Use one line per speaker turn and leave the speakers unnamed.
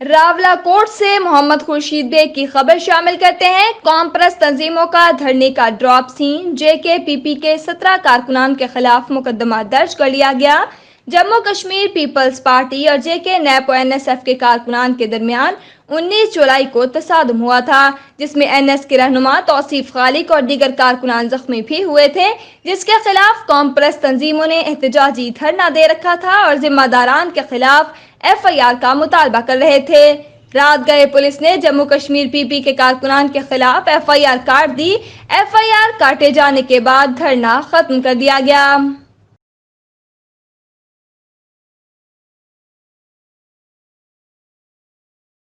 راولا کوٹ سے محمد خورشید بیگ کی خبر شامل کرتے ہیں۔ قوم پرست تنظیموں کا دھرنے کا ڈراپ سین، JKPP کے 17 کارکنان کے خلاف مقدمہ درج کر لیا گیا۔ جموں کشمیر پیپلز پارٹی اور JK نیپ و NSF کے کارکنان کے درمیان 19 جولائی کو تصادم ہوا تھا، جس میں NS کے رہنما توصیف خالق اور دیگر کارکنان زخمی بھی ہوئے تھے، جس کے خلاف قوم پرست تنظیموں نے احتجاجی دھرنا دے رکھا تھا اور ذمہ داران کے خلاف FIR کا مطالبہ کر رہے تھے۔ رات گئے پولیس نے جموں کشمیر PP کے کارکنان کے خلاف FIR کاٹ دی۔ FIR کاٹے جانے کے بعد دھرنا ختم کر دیا گیا۔